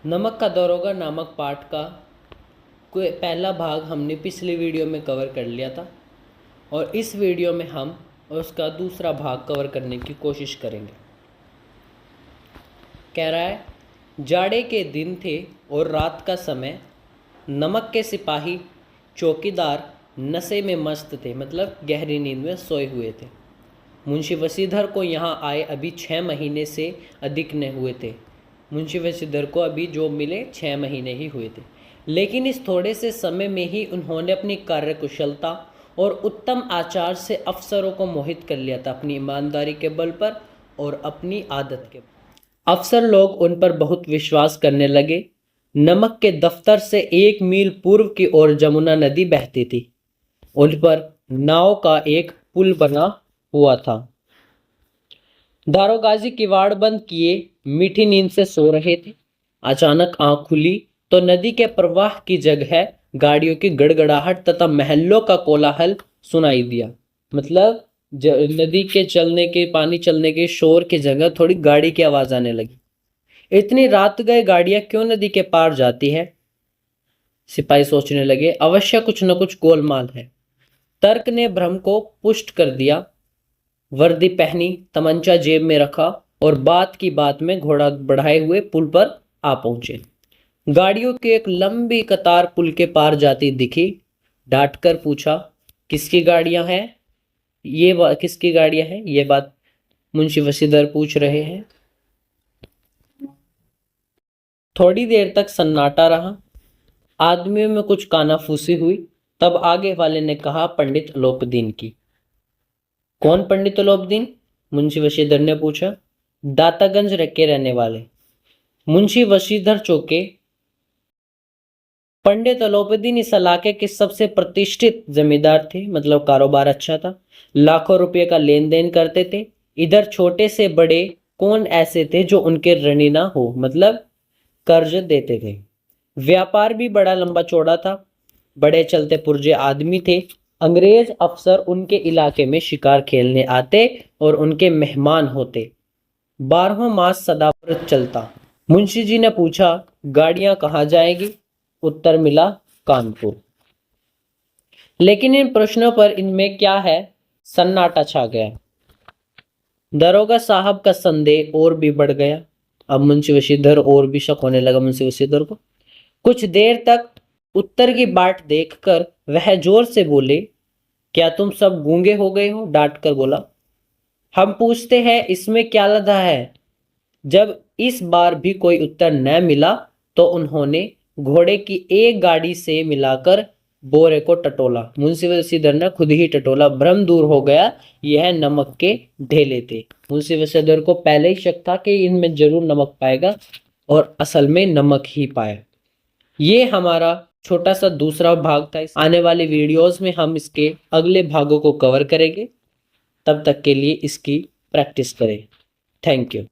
नमक का दरोगा नामक पाठ का कोई पहला भाग हमने पिछली वीडियो में कवर कर लिया था और इस वीडियो में हम उसका दूसरा भाग कवर करने की कोशिश करेंगे। कह रहा है, जाड़े के दिन थे और रात का समय। नमक के सिपाही चौकीदार नशे में मस्त थे, मतलब गहरी नींद में सोए हुए थे। मुंशी वसीधर को यहाँ आए अभी 6 महीने से अधिक न हुए थे। मुंशी वसीधर को अभी जॉब मिले 6 महीने ही हुए थे, लेकिन इस थोड़े से समय में ही उन्होंने अपनी कार्यकुशलता और उत्तम आचार से अफसरों को मोहित कर लिया था, अपनी ईमानदारी के बल पर और अपनी आदत के। अफसर लोग उन पर बहुत विश्वास करने लगे। नमक के दफ्तर से 1 मील पूर्व की ओर जमुना नदी बहती थी। उन पर नाव का एक पुल बना हुआ था। दारोगाजी किवाड़ बंद किए मीठी नींद से सो रहे थे। अचानक आंख खुली तो नदी के प्रवाह की जगह गाड़ियों की गड़गड़ाहट तथा महल्लों का कोलाहल सुनाई दिया। मतलब नदी के चलने के, पानी चलने के शोर की जगह थोड़ी गाड़ी की आवाज आने लगी। इतनी रात गए गाड़ियां क्यों नदी के पार जाती है? सिपाही सोचने लगे, अवश्य कुछ न कुछ गोलमाल है। तर्क ने भ्रम को पुष्ट कर दिया। वर्दी पहनी, तमंचा जेब में रखा और बात की बात में घोड़ा बढ़ाए हुए पुल पर आ पहुंचे। गाड़ियों की एक लंबी कतार पुल के पार जाती दिखी। डांट कर पूछा, किसकी गाड़ियां हैं? किसकी गाड़ियां हैं? ये बात मुंशी वसीधर पूछ रहे हैं। थोड़ी देर तक सन्नाटा रहा। आदमियों में कुछ कानाफूसी हुई। तब आगे वाले ने कहा, पंडित अलोपदीन की। कौन पंडित अलोपदीन? मुंशी वशीधर ने पूछा। दातागंज के रहने वाले। मुंशी वशीधर चौके। पंडित अलोपदीन इस इलाके के सबसे प्रतिष्ठित जमींदार थे, मतलब कारोबार अच्छा था। लाखों रुपए का लेन देन करते थे। इधर छोटे से बड़े कौन ऐसे थे जो उनके ऋणी ना हो, मतलब कर्ज देते थे। व्यापार भी बड़ा लंबा चौड़ा था। बड़े चलते पुर्जे आदमी थे। अंग्रेज अफसर उनके इलाके में शिकार खेलने आते और उनके मेहमान होते। 12वां मास सदाव्रत चलता। मुंशी जी ने पूछा, गाड़ियां कहाँ जाएगी? उत्तर मिला, कानपुर। लेकिन इन प्रश्नों पर इनमें क्या है? सन्नाटा छा गया। दरोगा साहब का संदेह और भी बढ़ गया। अब मुंशी वशीधर और भी शक होने लगा मुंशी वशीधर को। कुछ देर तक उत्तर की बाट देखकर वह जोर से बोले, क्या तुम सब गूंगे हो गए हो? डांट कर बोला, हम पूछते हैं इसमें क्या लदा है? जब इस बार भी कोई उत्तर न मिला तो उन्होंने घोड़े की एक गाड़ी से मिलाकर बोरे को टटोला। मुंशी वशीधर ने खुद ही टटोला। भ्रम दूर हो गया, यह नमक के ढेले थे। मुंशी वशीधर को पहले ही शक था कि इनमें जरूर नमक पाएगा और असल में नमक ही पाया। ये हमारा छोटा सा दूसरा भाग था। आने वाले वीडियोस में हम इसके अगले भागों को कवर करेंगे। तब तक के लिए इसकी प्रैक्टिस करें। Thank you.